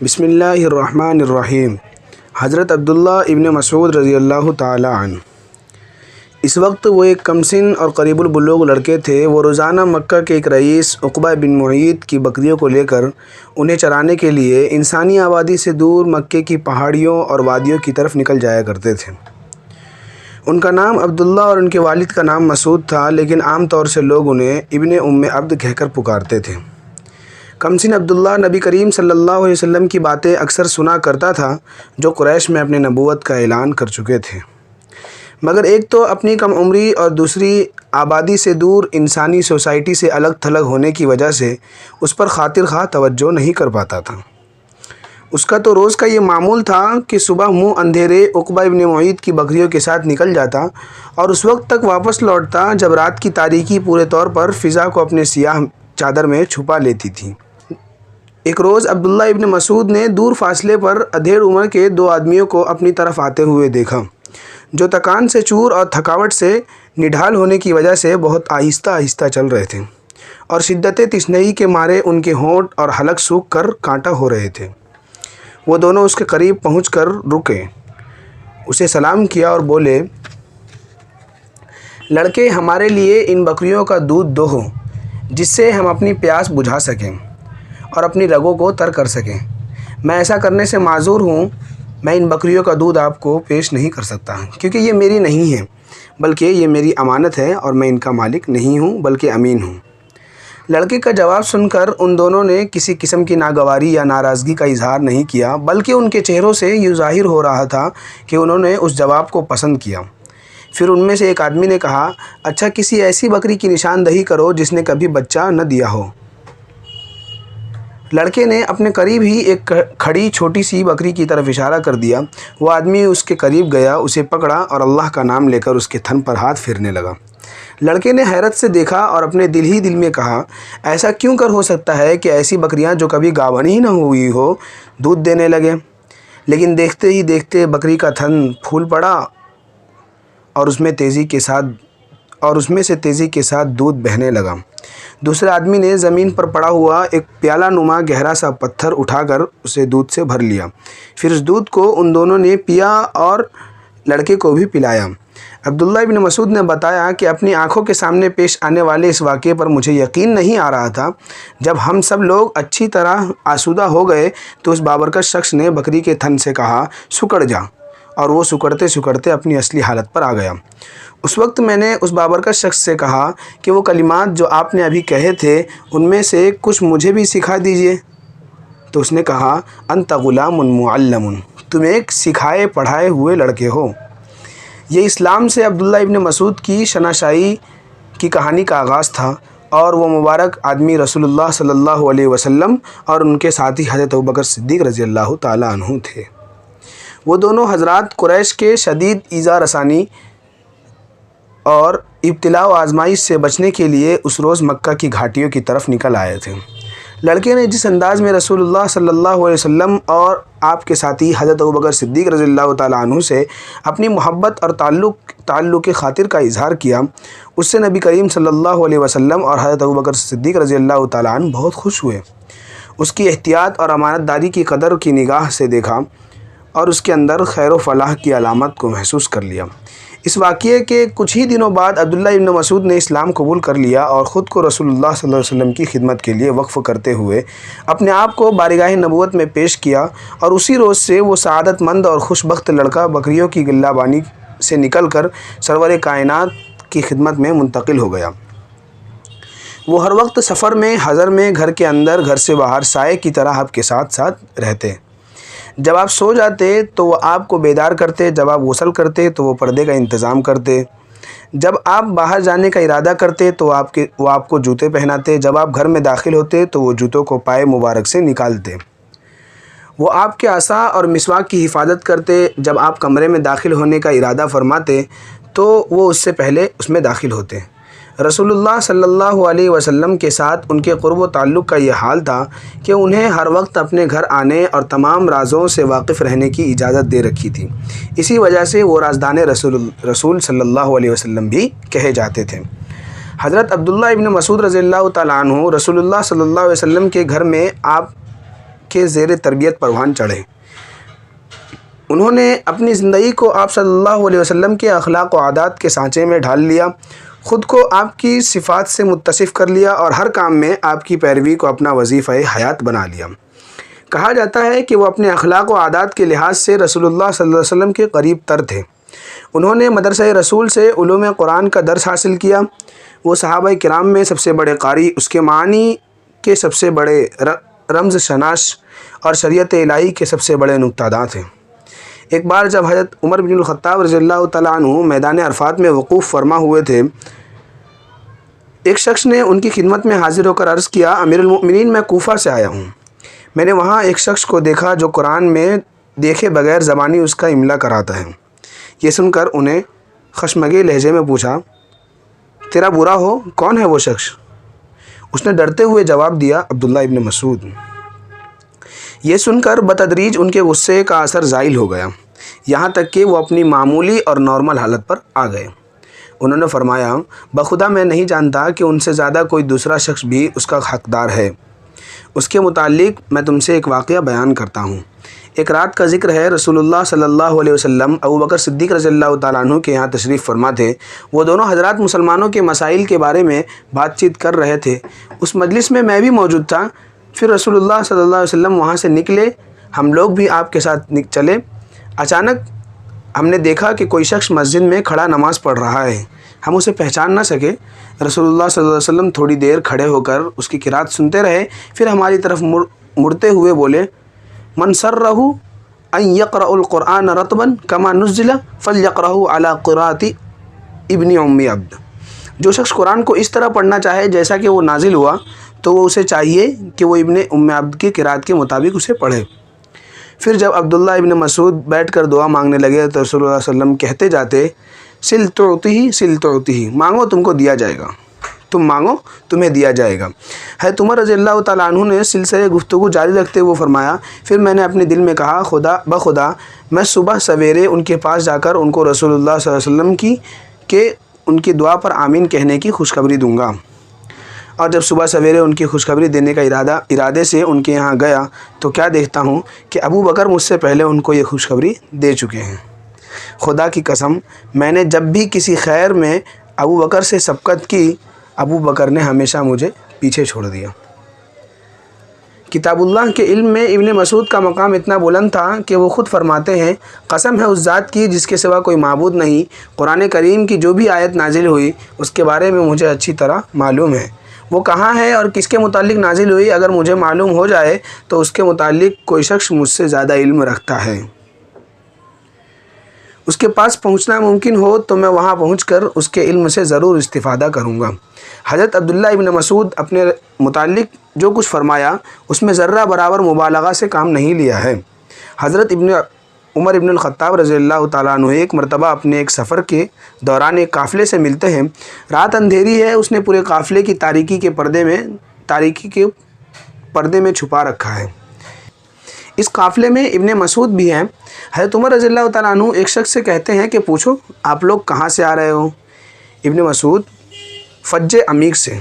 بسم اللہ الرحمن الرحیم۔ حضرت عبداللہ ابن مسعود رضی اللہ تعالیٰ عنہ۔ اس وقت وہ ایک کم سن اور قریب البلوغ لڑکے تھے۔ وہ روزانہ مکہ کے ایک رئیس عقبہ بن معیط کی بکریوں کو لے کر انہیں چرانے کے لیے انسانی آبادی سے دور مکے کی پہاڑیوں اور وادیوں کی طرف نکل جایا کرتے تھے۔ ان کا نام عبداللہ اور ان کے والد کا نام مسعود تھا، لیکن عام طور سے لوگ انہیں ابن عبد کہہ کر پکارتے تھے۔ کم سن عبداللہ نبی کریم صلی اللہ علیہ وسلم کی باتیں اکثر سنا کرتا تھا جو قریش میں اپنے نبوت کا اعلان کر چکے تھے، مگر ایک تو اپنی کم عمری اور دوسری آبادی سے دور انسانی سوسائٹی سے الگ تھلگ ہونے کی وجہ سے اس پر خاطر خواہ توجہ نہیں کر پاتا تھا۔ اس کا تو روز کا یہ معمول تھا کہ صبح منہ اندھیرے عقبہ ابن معیط کی بکریوں کے ساتھ نکل جاتا اور اس وقت تک واپس لوٹتا جب رات کی تاریکی پورے طور پر فضا کو اپنے سیاہ چادر میں چھپا لیتی تھی۔ ایک روز عبداللہ ابن مسعود نے دور فاصلے پر ادھیڑ عمر کے دو آدمیوں کو اپنی طرف آتے ہوئے دیکھا، جو تکان سے چور اور تھکاوٹ سے نڈھال ہونے کی وجہ سے بہت آہستہ آہستہ چل رہے تھے اور شدت تشنئی کے مارے ان کے ہونٹ اور حلق سوکھ کر کانٹا ہو رہے تھے۔ وہ دونوں اس کے قریب پہنچ کر رکے، اسے سلام کیا اور بولے، لڑکے، ہمارے لیے ان بکریوں کا دودھ دو جس سے ہم اپنی پیاس بجھا سکیں اور اپنی رگوں کو تر کر سکیں۔ میں ایسا کرنے سے معذور ہوں۔ میں ان بکریوں کا دودھ آپ کو پیش نہیں کر سکتا کیونکہ یہ میری نہیں ہے، بلکہ یہ میری امانت ہے اور میں ان کا مالک نہیں ہوں بلکہ امین ہوں۔ لڑکے کا جواب سن کر ان دونوں نے کسی قسم کی ناگواری یا ناراضگی کا اظہار نہیں کیا، بلکہ ان کے چہروں سے یہ ظاہر ہو رہا تھا کہ انہوں نے اس جواب کو پسند کیا۔ پھر ان میں سے ایک آدمی نے کہا، اچھا، کسی ایسی بکری کی نشاندہی کرو جس نے کبھی بچہ نہ دیا ہو۔ لڑکے نے اپنے قریب ہی ایک کھڑی چھوٹی سی بکری کی طرف اشارہ کر دیا۔ وہ آدمی اس کے قریب گیا، اسے پکڑا اور اللہ کا نام لے کر اس کے تھن پر ہاتھ پھیرنے لگا۔ لڑکے نے حیرت سے دیکھا اور اپنے دل ہی دل میں کہا، ایسا کیوں کر ہو سکتا ہے کہ ایسی بکریاں جو کبھی گاون ہی نہ ہوئی ہو دودھ دینے لگے؟ لیکن دیکھتے ہی دیکھتے بکری کا تھن پھول پڑا اور اس میں سے تیزی کے ساتھ دودھ بہنے لگا۔ دوسرے آدمی نے زمین پر پڑا ہوا ایک پیالہ نما گہرا سا پتھر اٹھا کر اسے دودھ سے بھر لیا۔ پھر اس دودھ کو ان دونوں نے پیا اور لڑکے کو بھی پلایا۔ عبداللہ ابن مسعود نے بتایا کہ اپنی آنکھوں کے سامنے پیش آنے والے اس واقعے پر مجھے یقین نہیں آ رہا تھا۔ جب ہم سب لوگ اچھی طرح آسودہ ہو گئے تو اس بابرکت شخص نے بکری کے تھن سے کہا، سکڑ جا، اور وہ سکڑتے سکڑتے اپنی اصلی حالت پر آ گیا۔ اس وقت میں نے اس بابرکت شخص سے کہا کہ وہ کلمات جو آپ نے ابھی کہے تھے ان میں سے کچھ مجھے بھی سکھا دیجئے۔ تو اس نے کہا، انت غلام معلم، تم ایک سکھائے پڑھائے ہوئے لڑکے ہو۔ یہ اسلام سے عبداللہ ابن مسعود کی شناسائی کی کہانی کا آغاز تھا، اور وہ مبارک آدمی رسول اللہ صلی اللہ علیہ وسلم اور ان کے ساتھی حضرت ابوبکر صدیق رضی اللہ تعالیٰ عنہ تھے۔ وہ دونوں حضرات قریش کے شدید ایذا رسانی اور ابتلاء و آزمائش سے بچنے کے لیے اس روز مکہ کی گھاٹیوں کی طرف نکل آئے تھے۔ لڑکے نے جس انداز میں رسول اللہ صلی اللہ علیہ وسلم اور آپ کے ساتھی حضرت ابوبکر صدیق رضی اللہ تعالیٰ عنہ سے اپنی محبت اور تعلق خاطر کا اظہار کیا، اس سے نبی کریم صلی اللہ علیہ وسلم اور حضرت ابوبکر صدیق رضی اللہ تعالیٰ عنہ بہت خوش ہوئے۔ اس کی احتیاط اور امانت داری کی قدر کی نگاہ سے دیکھا اور اس کے اندر خیر و فلاح کی علامت کو محسوس کر لیا۔ اس واقعے کے کچھ ہی دنوں بعد عبداللہ ابن مسعود نے اسلام قبول کر لیا اور خود کو رسول اللہ صلی اللہ علیہ وسلم کی خدمت کے لیے وقف کرتے ہوئے اپنے آپ کو بارگاہ نبوت میں پیش کیا، اور اسی روز سے وہ سعادت مند اور خوش بخت لڑکا بکریوں کی گلہ بانی سے نکل کر سرور کائنات کی خدمت میں منتقل ہو گیا۔ وہ ہر وقت سفر میں، حضر میں، گھر کے اندر، گھر سے باہر سائے کی طرح آپ کے ساتھ ساتھ رہتے۔ جب آپ سو جاتے تو وہ آپ کو بیدار کرتے، جب آپ غسل کرتے تو وہ پردے کا انتظام کرتے، جب آپ باہر جانے کا ارادہ کرتے تو وہ آپ کو جوتے پہناتے، جب آپ گھر میں داخل ہوتے تو وہ جوتوں کو پائے مبارک سے نکالتے، وہ آپ کے عصا اور مسواک کی حفاظت کرتے، جب آپ کمرے میں داخل ہونے کا ارادہ فرماتے تو وہ اس سے پہلے اس میں داخل ہوتے۔ رسول اللہ صلی اللہ علیہ وسلم کے ساتھ ان کے قرب و تعلق کا یہ حال تھا کہ انہیں ہر وقت اپنے گھر آنے اور تمام رازوں سے واقف رہنے کی اجازت دے رکھی تھی۔ اسی وجہ سے وہ رازدان رسول صلی اللہ علیہ وسلم بھی کہے جاتے تھے۔ حضرت عبداللہ ابن مسعود رضی اللہ تعالیٰ عنہ رسول اللہ صلی اللہ علیہ وسلم کے گھر میں آپ کے زیر تربیت پروان چڑھے۔ انہوں نے اپنی زندگی کو آپ صلی اللہ علیہ وسلم کے اخلاق و عادات کے سانچے میں ڈھال لیا، خود کو آپ کی صفات سے متصف کر لیا اور ہر کام میں آپ کی پیروی کو اپنا وظیفہ حیات بنا لیا۔ کہا جاتا ہے کہ وہ اپنے اخلاق و عادات کے لحاظ سے رسول اللہ صلی اللہ علیہ وسلم کے قریب تر تھے۔ انہوں نے مدرسہ رسول سے علوم قرآن کا درس حاصل کیا۔ وہ صحابہ کرام میں سب سے بڑے قاری، اس کے معانی کے سب سے بڑے رمز شناس اور شریعت الہی کے سب سے بڑے نکتہ داں تھے۔ ایک بار جب حضرت عمر بن الخطاب رضی اللہ تعالیٰ عنہ میدان عرفات میں وقوف فرما ہوئے تھے، ایک شخص نے ان کی خدمت میں حاضر ہو کر عرض کیا، امیر المؤمنین، میں کوفہ سے آیا ہوں۔ میں نے وہاں ایک شخص کو دیکھا جو قرآن میں دیکھے بغیر زبانی اس کا املا کراتا ہے۔ یہ سن کر انہیں خشمگین لہجے میں پوچھا، تیرا برا ہو، کون ہے وہ شخص؟ اس نے ڈرتے ہوئے جواب دیا، عبداللہ ابن مسعود۔ یہ سن کر بتدریج ان کے غصے کا اثر زائل ہو گیا، یہاں تک کہ وہ اپنی معمولی اور نارمل حالت پر آ گئے۔ انہوں نے فرمایا، بخدا میں نہیں جانتا کہ ان سے زیادہ کوئی دوسرا شخص بھی اس کا حقدار ہے۔ اس کے متعلق میں تم سے ایک واقعہ بیان کرتا ہوں۔ ایک رات کا ذکر ہے، رسول اللہ صلی اللہ علیہ وسلم ابو بکر صدیق رضی اللہ تعالیٰ عنہ کے یہاں تشریف فرما تھے۔ وہ دونوں حضرات مسلمانوں کے مسائل کے بارے میں بات چیت کر رہے تھے۔ اس مجلس میں بھی موجود تھا۔ پھر رسول اللہ صلی اللہ علیہ وسلم وہاں سے نکلے، ہم لوگ بھی آپ کے ساتھ چلے۔ اچانک ہم نے دیکھا کہ کوئی شخص مسجد میں کھڑا نماز پڑھ رہا ہے۔ ہم اسے پہچان نہ سکے۔ رسول اللہ صلی اللہ علیہ وسلم تھوڑی دیر کھڑے ہو کر اس کی قرات سنتے رہے، پھر ہماری طرف مڑتے ہوئے بولے، من سرہ ان یقرأ القرآن رطبا کما نزل فلیقرأہ علی قراءۃ ابن ام عبد۔ جو شخص قرآن کو اس طرح پڑھنا چاہے جیسا کہ وہ نازل ہوا، تو وہ اسے چاہیے کہ وہ ابن ام عبد کی قرات کے مطابق اسے پڑھے۔ پھر جب عبداللہ ابن مسعود بیٹھ کر دعا مانگنے لگے تو رسول اللہ صلی اللہ علیہ وسلم کہتے جاتے، سل تعطہ سل تعطہ، مانگو تم کو دیا جائے گا، تم مانگو تمہیں دیا جائے گا۔ حضرت عمر رضی اللہ تعالیٰ عنہ نے سلسلے گفتگو جاری رکھتے ہوئے فرمایا، پھر میں نے اپنے دل میں کہا، خدا بخدا میں صبح سویرے ان کے پاس جا کر ان کو رسول اللہ صلی اللہ علیہ وسلم کہ ان کی دعا پر آمین کہنے کی خوشخبری دوں گا۔ اور جب صبح سویرے ان کی خوشخبری دینے کا ارادے سے ان کے یہاں گیا تو کیا دیکھتا ہوں کہ ابو بکر مجھ سے پہلے ان کو یہ خوشخبری دے چکے ہیں۔ خدا کی قسم، میں نے جب بھی کسی خیر میں ابو بکر سے سبقت کی، ابو بکر نے ہمیشہ مجھے پیچھے چھوڑ دیا۔ کتاب اللہ کے علم میں ابن مسعود کا مقام اتنا بلند تھا کہ وہ خود فرماتے ہیں، قسم ہے اس ذات کی جس کے سوا کوئی معبود نہیں، قرآن کریم کی جو بھی آیت نازل ہوئی اس کے بارے میں مجھے اچھی طرح معلوم ہے۔ وہ کہاں ہے اور کس کے متعلق نازل ہوئی اگر مجھے معلوم ہو جائے تو اس کے متعلق کوئی شخص مجھ سے زیادہ علم رکھتا ہے، اس کے پاس پہنچنا ممکن ہو تو میں وہاں پہنچ کر اس کے علم سے ضرور استفادہ کروں گا۔ حضرت عبداللہ ابن مسعود اپنے متعلق جو کچھ فرمایا اس میں ذرہ برابر مبالغہ سے کام نہیں لیا ہے۔ حضرت عمر ابن الخطاب رضی اللہ تعالیٰ عنہ ایک مرتبہ اپنے ایک سفر کے دوران ایک قافلے سے ملتے ہیں۔ رات اندھیری ہے، اس نے پورے قافلے کی تاریکی کے پردے میں چھپا رکھا ہے۔ اس قافلے میں ابن مسعود بھی ہیں۔ حضرت عمر رضی اللہ تعالیٰ عنہ ایک شخص سے کہتے ہیں کہ پوچھو آپ لوگ کہاں سے آ رہے ہو؟ ابن مسعود، فج عمیق سے۔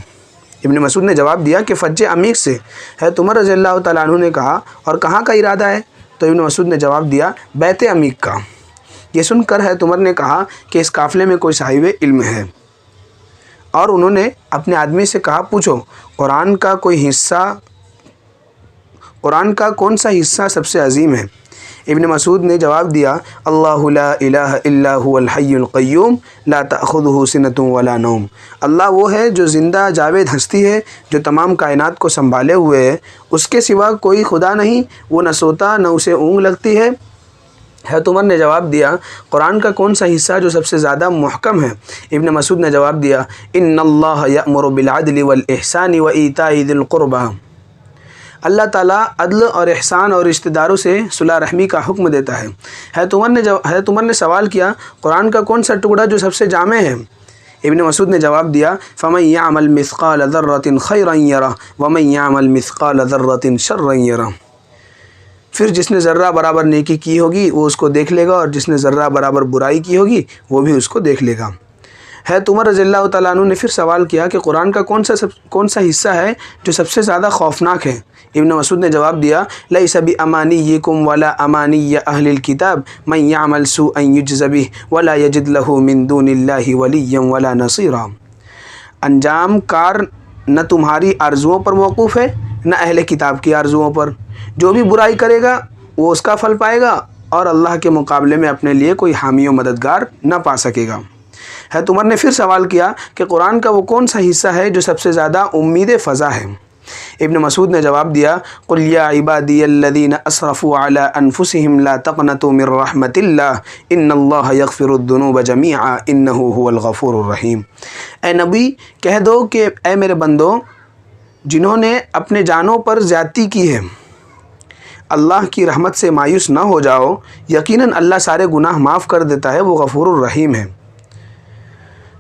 ابن مسعود نے جواب دیا کہ فج عمیق سے۔ حضرت عمر رضی اللہ تعالیٰ عنہ نے کہا، اور کہاں کا ارادہ ہے؟ تو ابن مسعود نے جواب دیا، بیت عمیق کا۔ یہ سن کر حضرت عمر نے کہا کہ اس قافلے میں کوئی صاحب علم ہے، اور انہوں نے اپنے آدمی سے کہا، پوچھو قرآن کا کون سا حصہ سب سے عظیم ہے؟ ابن مسعود نے جواب دیا، اللہ لا الہ الا هو الحی القیوم لا تأخذہ سنۃ ولا نوم۔ اللہ وہ ہے جو زندہ جاوید ہستی ہے، جو تمام کائنات کو سنبھالے ہوئے ہے، اس کے سوا کوئی خدا نہیں، وہ نہ سوتا نہ اسے اونگ لگتی ہے۔ حضرت عمر نے جواب دیا، قرآن کا کون سا حصہ جو سب سے زیادہ محکم ہے؟ ابن مسعود نے جواب دیا، ان اللہ یأمر بالعدل والاحسان وایتاء ذی القربى۔ اللہ تعالیٰ عدل اور احسان اور رشتہ داروں سے صلح رحمی کا حکم دیتا ہے۔ حضرت عمر نے سوال کیا، قرآن کا کون سا ٹکڑا جو سب سے جامع ہے؟ ابن مسعود نے جواب دیا، فمن یعمل مثقال ذرۃ خیرا یرہ ومن یعمل مثقال ذرۃ شرا یرہ۔ پھر جس نے ذرہ برابر نیکی کی ہوگی وہ اس کو دیکھ لے گا، اور جس نے ذرہ برابر برائی کی ہوگی وہ بھی اس کو دیکھ لے گا۔ حضرت عمر رضی اللہ تعالیٰ عنہ نے پھر سوال کیا کہ قرآن کا کون سا حصہ ہے جو سب سے زیادہ خوفناک ہے؟ ابن مسعود نے جواب دیا لیس بامانیکم ولا امانی اہل الکتاب من یعمل سوءا یجز بہ ولا یجد لہ من دون اللہ ولیا ولا نصیرا۔ انجام کار نہ تمہاری آرزوؤں پر موقوف ہے نہ اہل کتاب کی آرزوؤں پر، جو بھی برائی کرے گا وہ اس کا پھل پائے گا اور اللہ کے مقابلے میں اپنے لیے کوئی حامی و مددگار نہ پا سکے گا۔ حضرت عمر نے پھر سوال کیا کہ قرآن کا وہ کون سا حصہ ہے جو سب سے زیادہ امید فضا ہے؟ ابن مسعود نے جواب دیا قل یا عبادی الذین اسرفوا علی انفسہم لا تقنطوا من رحمت اللہ ان اللہ یغفر الذنوب جمیعا انہ هو الغفور الرحیم۔ اے نبی کہہ دو کہ اے میرے بندو جنہوں نے اپنے جانوں پر زیادتی کی ہے، اللہ کی رحمت سے مایوس نہ ہو جاؤ، یقیناً اللہ سارے گناہ معاف کر دیتا ہے، وہ غفور الرحیم ہے۔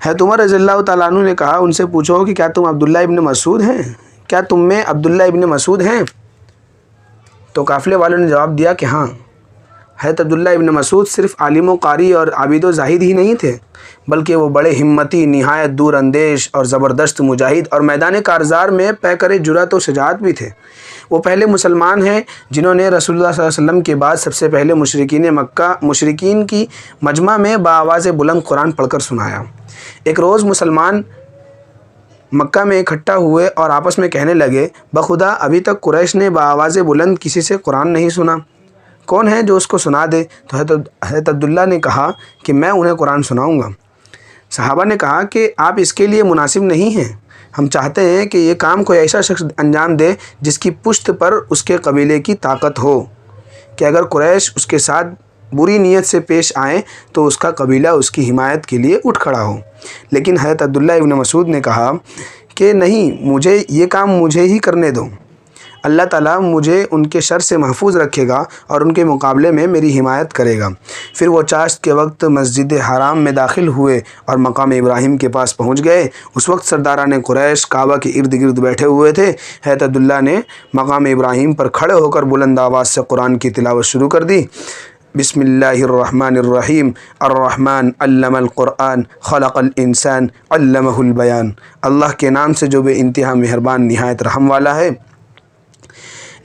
حضرت عمر رضی اللہ تعالیٰ عنہ نے کہا ان سے پوچھو کہ کیا تم عبداللہ ابن مسعود ہیں؟ کیا تم میں عبداللہ ابن مسعود ہیں؟ تو قافلے والوں نے جواب دیا کہ ہاں۔ حضرت عبداللہ ابن مسعود صرف عالم و قاری اور عابد و زاہد ہی نہیں تھے، بلکہ وہ بڑے ہمتی، نہایت دور اندیش اور زبردست مجاہد اور میدان کارزار میں پیکر جرأت و شجاعت بھی تھے۔ وہ پہلے مسلمان ہیں جنہوں نے رسول اللہ صلی اللہ علیہ وسلم کے بعد سب سے پہلے مشرکین کی مجمع میں بآواز بلند قرآن پڑھ کر سنایا۔ ایک روز مسلمان مکہ میں اکٹھا ہوئے اور آپس میں کہنے لگے بخدا ابھی تک قریش نے بآواز بلند کسی سے قرآن نہیں سنا، کون ہے جو اس کو سنا دے؟ تو حضرت عبداللہ نے کہا کہ میں انہیں قرآن سناؤں گا۔ صحابہ نے کہا کہ آپ اس کے لیے مناسب نہیں ہیں، ہم چاہتے ہیں کہ یہ کام کوئی ایسا شخص انجام دے جس کی پشت پر اس کے قبیلے کی طاقت ہو کہ اگر قریش اس کے ساتھ بری نیت سے پیش آئیں تو اس کا قبیلہ اس کی حمایت کے لیے اٹھ کھڑا ہو۔ لیکن حضرت عبداللہ ابن مسعود نے کہا کہ نہیں، یہ کام مجھے ہی کرنے دو، اللہ تعالیٰ مجھے ان کے شر سے محفوظ رکھے گا اور ان کے مقابلے میں میری حمایت کرے گا۔ پھر وہ چاشت کے وقت مسجد حرام میں داخل ہوئے اور مقام ابراہیم کے پاس پہنچ گئے۔ اس وقت سرداران قریش کعبہ کے ارد گرد بیٹھے ہوئے تھے۔ حضرت عبداللہ نے مقام ابراہیم پر کھڑے ہو کر بلند آواز سے قرآن کی تلاوت شروع کر دی۔ بسم اللہ الرحمن الرحیم الرحمن علم القرآن خلق الانسان علمہ البیان۔ اللہ کے نام سے جو بے انتہا مہربان نہایت رحم والا ہے۔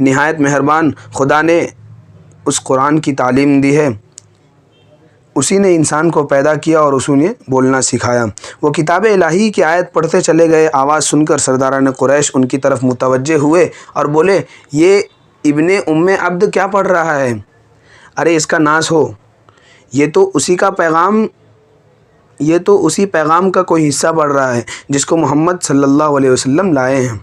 نہایت مہربان خدا نے اس قرآن کی تعلیم دی ہے، اسی نے انسان کو پیدا کیا اور اسی نے بولنا سکھایا۔ وہ کتاب الہی کی آیت پڑھتے چلے گئے۔ آواز سن کر سرداران قریش ان کی طرف متوجہ ہوئے اور بولے یہ ابن ام عبد کیا پڑھ رہا ہے؟ ارے اس کا ناس ہو، یہ تو اسی پیغام کا کوئی حصہ پڑھ رہا ہے جس کو محمد صلی اللہ علیہ وسلم لائے ہیں۔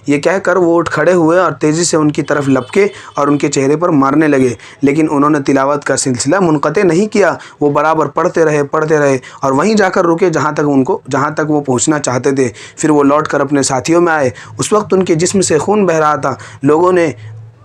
یہ کہہ کر وہ اٹھ کھڑے ہوئے اور تیزی سے ان کی طرف لپکے اور ان کے چہرے پر مارنے لگے، لیکن انہوں نے تلاوت کا سلسلہ منقطع نہیں کیا۔ وہ برابر پڑھتے رہے اور وہیں جا کر رکے جہاں تک وہ پہنچنا چاہتے تھے۔ پھر وہ لوٹ کر اپنے ساتھیوں میں آئے۔ اس وقت ان کے جسم سے خون بہہ رہا تھا۔ لوگوں نے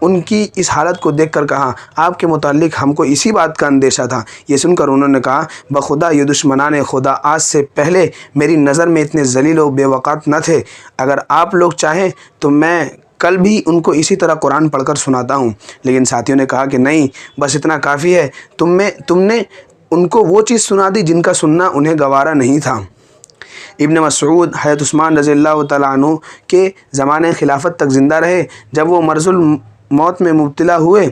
ان کی اس حالت کو دیکھ کر کہا آپ کے متعلق ہم کو اسی بات کا اندیشہ تھا۔ یہ سن کر انہوں نے کہا بخدا یہ دشمنان خدا آج سے پہلے میری نظر میں اتنے ذلیل و بے وقار نہ تھے، اگر آپ لوگ چاہیں تو میں کل بھی ان کو اسی طرح قرآن پڑھ کر سناتا ہوں۔ لیکن ساتھیوں نے کہا کہ نہیں، بس اتنا کافی ہے، تم نے ان کو وہ چیز سنا دی جن کا سننا انہیں گوارا نہیں تھا۔ ابن مسعود حضرت عثمان رضی اللہ تعالیٰ عنہ کے زمانے خلافت تک زندہ رہے۔ جب وہ مرض موت میں مبتلا ہوئے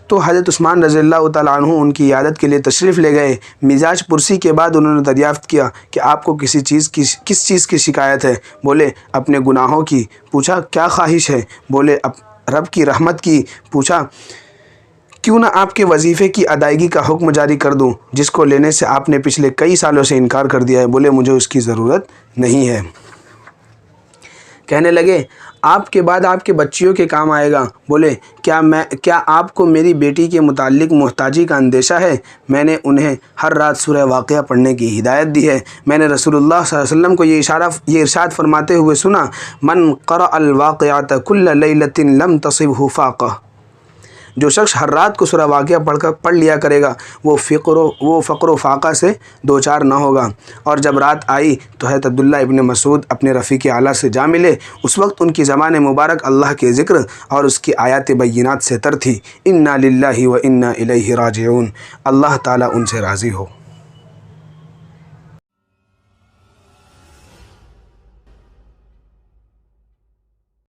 تو حضرت عثمان رضی اللہ تعالیٰ عنہ ان کی عیادت کے لیے تشریف لے گئے۔ مزاج پرسی کے بعد انہوں نے دریافت کیا کہ آپ کو کس چیز کی شکایت ہے؟ بولے اپنے گناہوں کی۔ پوچھا کیا خواہش ہے؟ بولے رب کی رحمت کی۔ پوچھا کیوں نہ آپ کے وظیفے کی ادائیگی کا حکم جاری کر دوں جس کو لینے سے آپ نے پچھلے کئی سالوں سے انکار کر دیا ہے؟ بولے مجھے اس کی ضرورت نہیں ہے۔ کہنے لگے آپ کے بعد آپ کے بچیوں کے کام آئے گا۔ بولے کیا آپ کو میری بیٹی کے متعلق محتاجی کا اندیشہ ہے؟ میں نے انہیں ہر رات سورہ واقعہ پڑھنے کی ہدایت دی ہے۔ میں نے رسول اللہ صلی اللہ علیہ وسلم کو یہ ارشاد فرماتے ہوئے سنا من قرأ الواقعات کل لیلۃ لم تصبہ فاقہ، جو شخص ہر رات کو سورہ واقعہ پڑھ لیا کرے گا وہ فقر و فاقہ سے دوچار نہ ہوگا۔ اور جب رات آئی تو حضرت عبداللہ ابن مسعود اپنے رفیق اعلیٰ سے جا ملے۔ اس وقت ان کی زبان مبارک اللہ کے ذکر اور اس کی آیات بینات سے تر تھی۔ انا للہ و انا الیہ راجعون۔ اللہ تعالیٰ ان سے راضی ہو۔